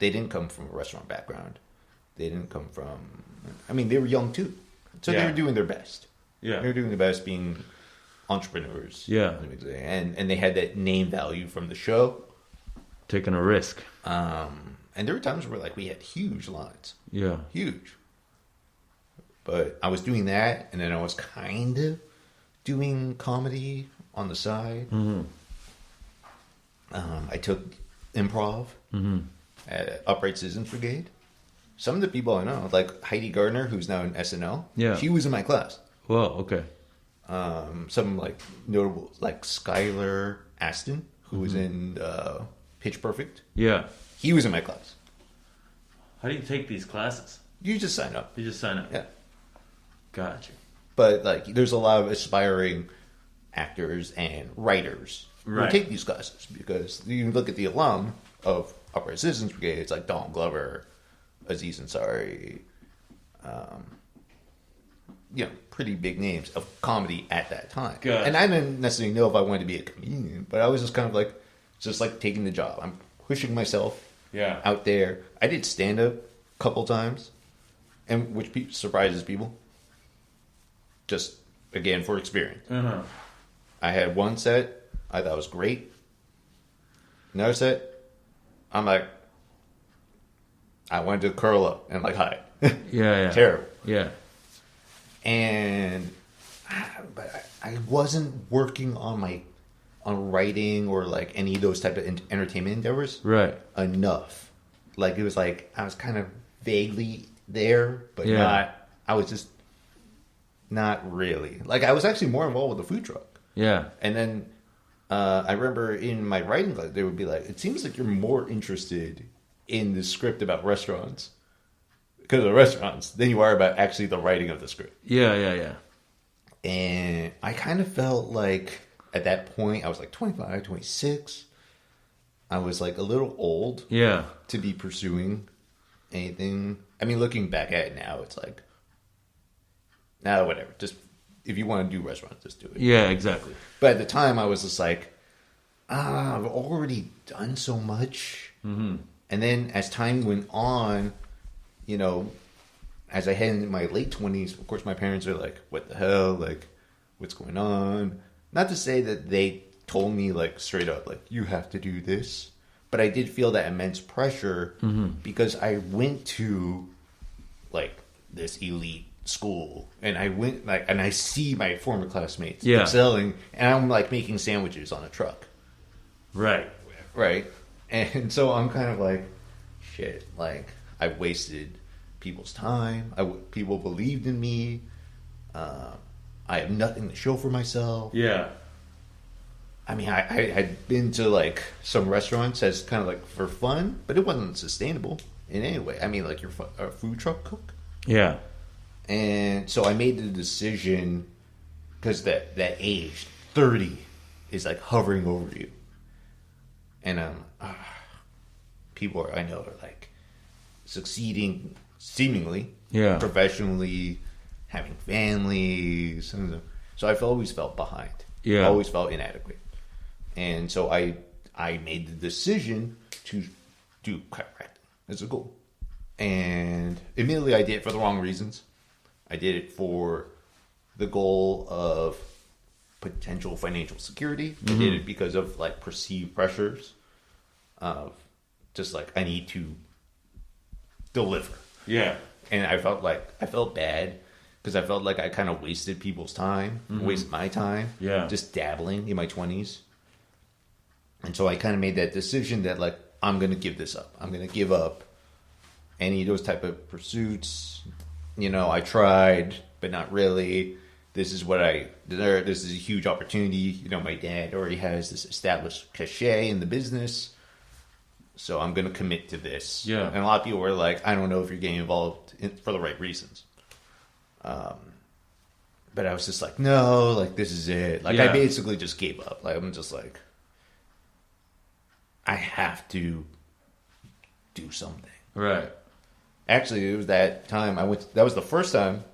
they didn't come from a restaurant background. They didn't come from... I mean, they were young too. So they were doing their best. Yeah. They were doing their best being entrepreneurs. Yeah. And they had that name value from the show. Taking a risk. And there were times where like we had huge lines. Yeah. Huge. But I was doing that, and then I was kind of doing comedy on the side. Mm-hmm. I took improv at Upright Citizens Brigade. Some of the people I know, like Heidi Gardner, who's now in SNL, she was in my class. Well, okay. Some like notable, like Skylar Aston, who was in Pitch Perfect. Yeah. He was in my class. How do you take these classes? You just sign up. You just sign up. Yeah. Gotcha. But like, there's a lot of aspiring actors and writers who take these classes, because you look at the alum of Upright Citizens Brigade, it's like Donald Glover, Aziz Ansari, pretty big names of comedy at that time. Good. And I didn't necessarily know if I wanted to be a comedian, but I was just kind of like, taking the job. I'm pushing myself out there. I did stand up a couple times, and which surprises people. Just again for experience. Uh-huh. I had one set I thought was great. Another set, I'm like, I wanted to curl up and like hide. Yeah. Terrible. Yeah. And but I wasn't working on writing or like any of those type of entertainment endeavors enough. Like it was like I was kind of vaguely there, but not. I was just not really. Like I was actually more involved with the food truck. Yeah. And then I remember in my writing class, they would be like, "It seems like you're more interested in the script about restaurants because of the restaurants than you are about actually the writing of the script." Yeah. And I kind of felt like at that point, I was like 25, 26. I was like a little old to be pursuing anything. I mean, looking back at it now, it's like, nah, whatever. Just if you want to do restaurants, just do it. Yeah, exactly. But at the time, I was just like, I've already done so much. Mm-hmm. And then as time went on, as I head into my late 20s, of course, my parents are like, what the hell? Like, what's going on? Not to say that they told me, like, straight up, like, you have to do this. But I did feel that immense pressure because I went to, like, this elite school. And I went, like, and I see my former classmates excelling. And I'm, like, making sandwiches on a truck. Right. And so I'm kind of like, shit, like, I've wasted people's time. People believed in me. I have nothing to show for myself. Yeah. I mean, I had been to like some restaurants as kind of like for fun, but it wasn't sustainable in any way. I mean, like you're a food truck cook. Yeah. And so I made the decision because that age, 30, is like hovering over you. And people I know are like succeeding seemingly, professionally, having families. So I've always felt behind. Yeah. Always felt inadequate. And so I made the decision to do chiropractic as a goal. And admittedly, I did it for the wrong reasons. I did it for the goal of potential financial security. I did it because of like perceived pressures of just like I need to deliver. Yeah. And I felt bad because I felt like I kind of wasted people's time, wasted my time, just dabbling in my 20s. And so I kind of made that decision that like I'm going to give this up. I'm going to give up any of those type of pursuits. I tried, but not really. This is what this is a huge opportunity. My dad already has this established cachet in the business. So I'm going to commit to this. Yeah. And a lot of people were like, I don't know if you're getting involved for the right reasons. But I was just like, no, like this is it. Like I basically just gave up. Like I'm just like, I have to do something. Right. Actually, it was that time that was the first time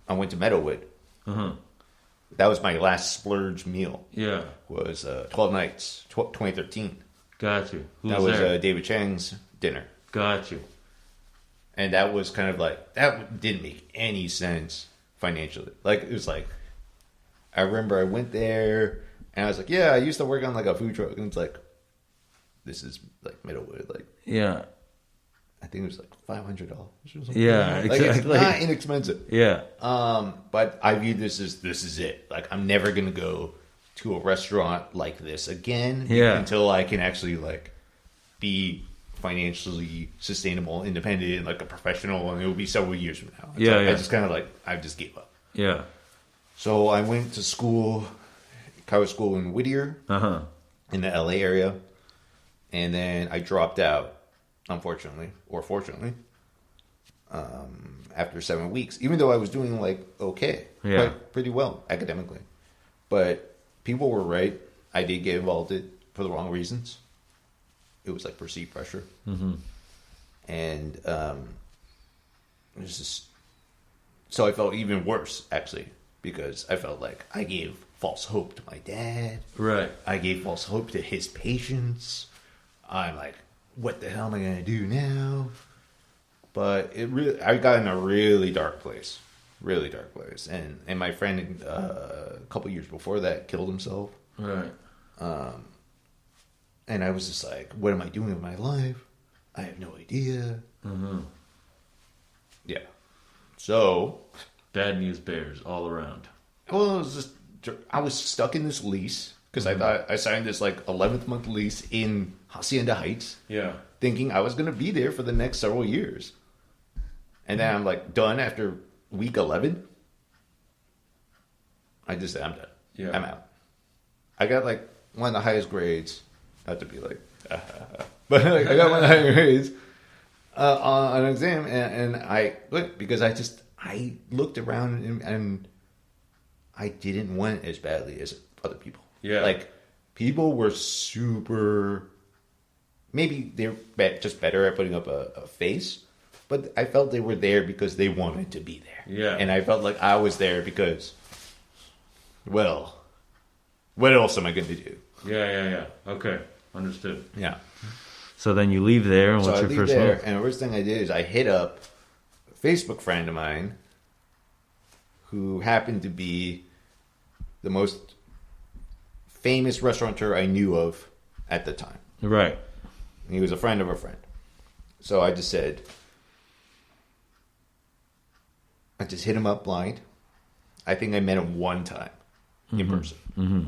I went to Meadowwood. That was my last splurge meal. Yeah. Was 12 Nights, 2013. Got you. Who that was David Cheng's dinner. Got you. And that was kind of like, that didn't make any sense financially. Like, it was like, I remember I went there and I was like, yeah, I used to work on like a food truck. And it's like, this is like Middlewood. Like, yeah. I think it was like $500 or something. Yeah, like exactly. It's not inexpensive. Yeah. But I view this as, this is it. Like, I'm never going to go to a restaurant like this again until I can actually like be financially sustainable, independent, and like a professional, and it will be several years from now. I just kind of like, I just gave up. Yeah. So I went to school, college school in Whittier, in the LA area, and then I dropped out, unfortunately, or fortunately, after 7 weeks, even though I was doing like okay, pretty well academically. But people were right. I did get involved in it for the wrong reasons. It was like perceived pressure. Mm-hmm. And it was just, so I felt even worse, actually, because I felt like I gave false hope to my dad. Right. I gave false hope to his patients. I'm like, what the hell am I going to do now? But it really, I got in a really dark place. Really dark place. And my friend, a couple years before that, killed himself. Right. And I was just like, what am I doing with my life? I have no idea. Mm-hmm. Yeah. So. Bad news bears all around. Well, it was just, I was stuck in this lease because I thought I signed this like 11th month lease in Hacienda Heights. Yeah. Thinking I was going to be there for the next several years. And then I'm like done after week 11. I just said, I'm done. Yeah. I'm out. I got like one of the highest grades. Not to be like, but like, I got one of the highest grades on an exam, and I quit because I looked around and I didn't want it as badly as other people. Yeah. Like, people were super, maybe they're just better at putting up a face, but I felt they were there because they wanted to be there. Yeah. And I felt like I was there because, well, what else am I going to do? Yeah. Okay. Understood. Yeah. So then you leave there, and what's your first move? And the first thing I did is I hit up a Facebook friend of mine who happened to be the most famous restaurateur I knew of at the time. Right. And he was a friend of a friend. So I just said, I just hit him up blind. I think I met him one time in person. Mm-hmm.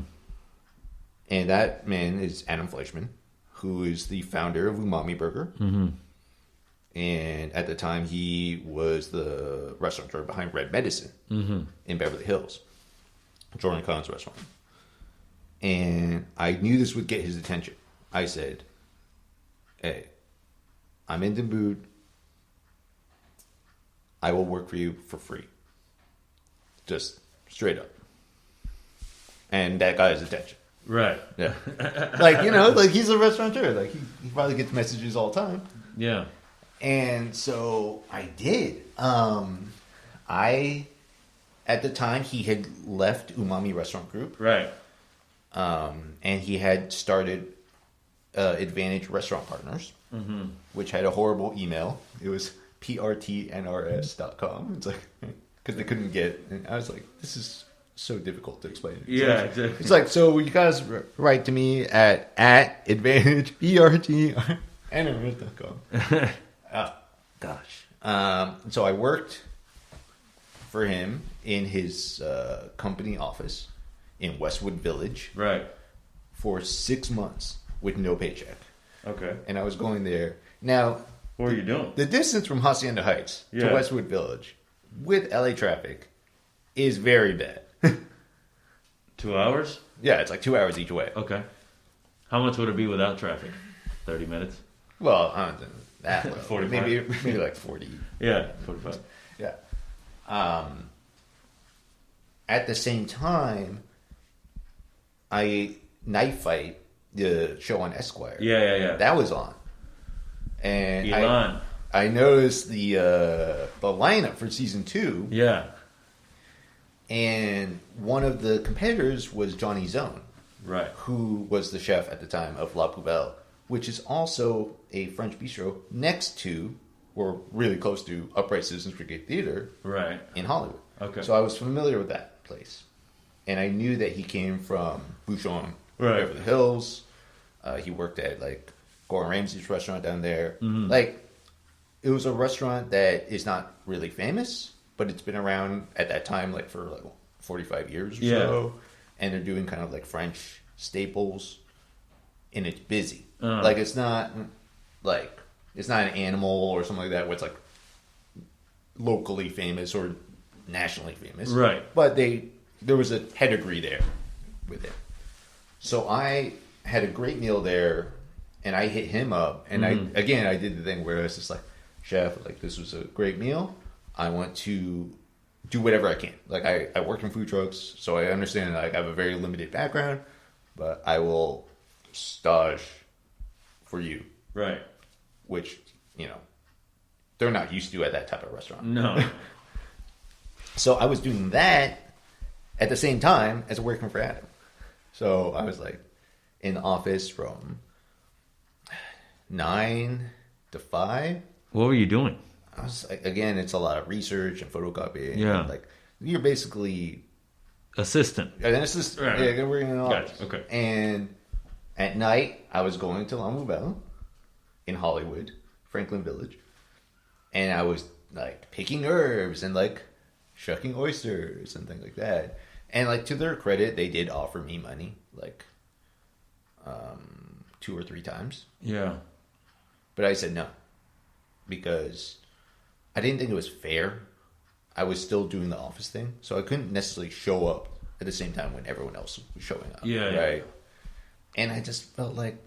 And that man is Adam Fleischman, who is the founder of Umami Burger. Mm-hmm. And at the time, he was the restaurateur behind Red Medicine in Beverly Hills, Jordan Kahn's restaurant. And I knew this would get his attention. I said, hey, I'm in the mood. I will work for you for free. Just straight up. And that got his attention. Right. Yeah. Like, you know, like he's a restaurateur. Like he probably gets messages all the time. Yeah. And so I did. At the time, he had left Umami Restaurant Group. Right. And he had started Advantage Restaurant Partners, which had a horrible email. It was prtnrs.com. It's like, because they couldn't get, and I was like, this is so difficult to explain. Yeah, exactly. It's like, so you guys write to me at advantage prtnrs.com. Oh, gosh. So I worked for him in his company office in Westwood Village. Right. For 6 months with no paycheck. Okay. And I was going there. Now, what were you doing? The distance from Hacienda Heights to Westwood Village with LA traffic is very bad. 2 hours? Yeah, it's like 2 hours each way. Okay. How much would it be without traffic? 30 minutes? Well, I don't know that. 45? Maybe like 40. Yeah, 45. Yeah. At the same time, Knife Fight, the show on Esquire. Yeah. That was on. And Elon. I noticed the lineup for season 2. Yeah. And one of the competitors was Johnny Zone. Right. Who was the chef at the time of La Poubelle, which is also a French bistro next to, or really close to, Upright Citizens Brigade Theater, right, in Hollywood. Okay. So I was familiar with that place, and I knew that he came from Bouchon, right, Beverly Hills. He worked at like Gordon Ramsay's restaurant down there. Mm-hmm. Like, it was a restaurant that is not really famous, but it's been around at that time like for like 45 years or so, and they're doing kind of like French staples, and it's busy. Like, it's not an Animal or something like that where it's like locally famous or nationally famous, right? But there was a pedigree there with it. So I had a great meal there, and I hit him up, and I did the thing where I was just like, chef, like, this was a great meal. I want to do whatever I can. Like, I work in food trucks, so I understand that, like, I have a very limited background, but I will stage for you. Right. Which, you know, they're not used to at that type of restaurant. No. So I was doing that at the same time as working for Adam. So I was like in the office from 9 to 5. What were you doing? I was like, again, it's a lot of research and photocopying. Yeah. And like, you're basically assistant. An assistant. Right. Yeah, working in an office. Gotcha. Okay. And at night, I was going to La Mouvelle in Hollywood, Franklin Village, and I was like picking herbs and like shucking oysters and things like that. And like, to their credit, they did offer me money like 2 or 3 times. Yeah. But I said no, because I didn't think it was fair. I was still doing the office thing, so I couldn't necessarily show up at the same time when everyone else was showing up. Yeah. Right. And I just felt like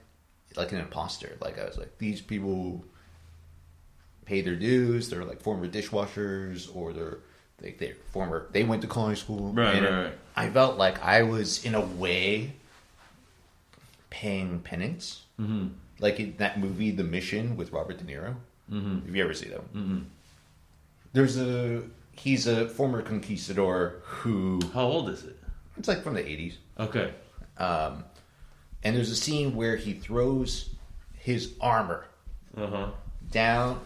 an imposter. Like, I was like, these people pay their dues. They're like former dishwashers, or they went to culinary school. Right. I felt like I was in a way paying penance. Mm-hmm. Like in that movie, The Mission, with Robert De Niro. Mm-hmm. Have you ever seen that one? Mm-hmm. He's a former conquistador who... How old is it? It's like from the 80s. Okay. And there's a scene where he throws his armor down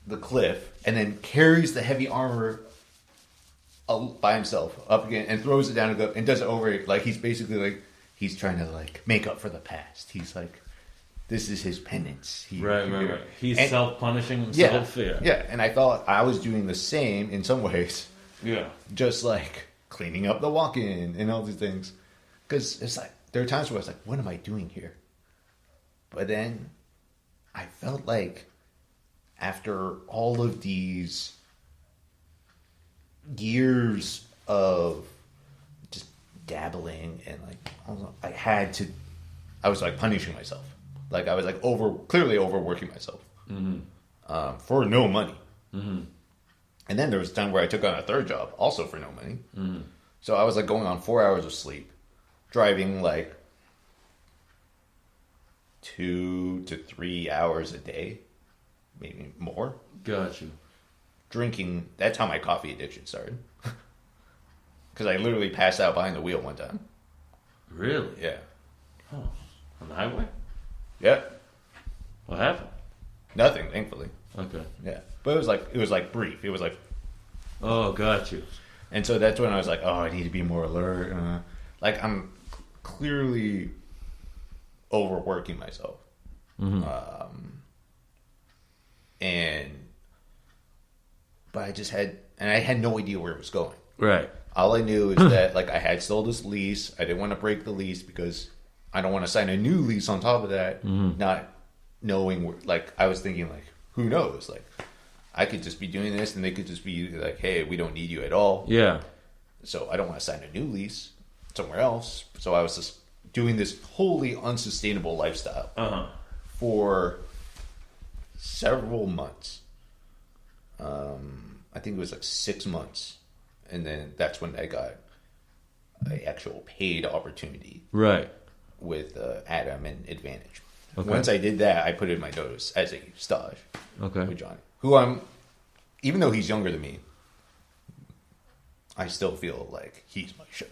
the cliff and then carries the heavy armor by himself up again and throws it down and does it over. Like, he's basically like, he's trying to like make up for the past. He's like, this is his penance. Right. He's self-punishing himself. Yeah. And I thought I was doing the same in some ways. Yeah. Just like cleaning up the walk-in and all these things. Because it's like, there are times where I was like, what am I doing here? But then I felt like after all of these years of just dabbling and like, I was like punishing myself. Like, I was like clearly overworking myself for no money. Mm-hmm. And then there was a time where I took on a third job, also for no money. Mm-hmm. So I was like going on 4 hours of sleep, driving like 2 to 3 hours a day, maybe more. Got you. Drinking. That's how my coffee addiction started. Because I literally passed out behind the wheel one time. Really? Yeah. Oh, on the highway? Yeah. What happened? Nothing, thankfully. Okay. Yeah. But it was like brief. It was like... Oh, got you. And so that's when I was like, oh, I need to be more alert. Like, I'm clearly overworking myself. Mm-hmm. But I had no idea where it was going. Right. All I knew is that, like, I had sold this lease. I didn't want to break the lease because I don't want to sign a new lease on top of that. Mm-hmm. Not knowing where, like, I was thinking, like, who knows? Like, I could just be doing this and they could just be like, hey, we don't need you at all. Yeah. So I don't want to sign a new lease somewhere else. So I was just doing this wholly unsustainable lifestyle for several months. I think it was like 6 months. And then that's when I got an actual paid opportunity. Right. With Adam and Advantage. Okay. Once I did that, I put in my notice as a stage. Okay. With Johnny. Who even though he's younger than me, I still feel like he's my chef.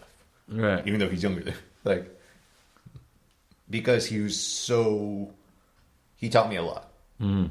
Right. Even though he's younger than me. Like, because he was so he taught me a lot. Mm.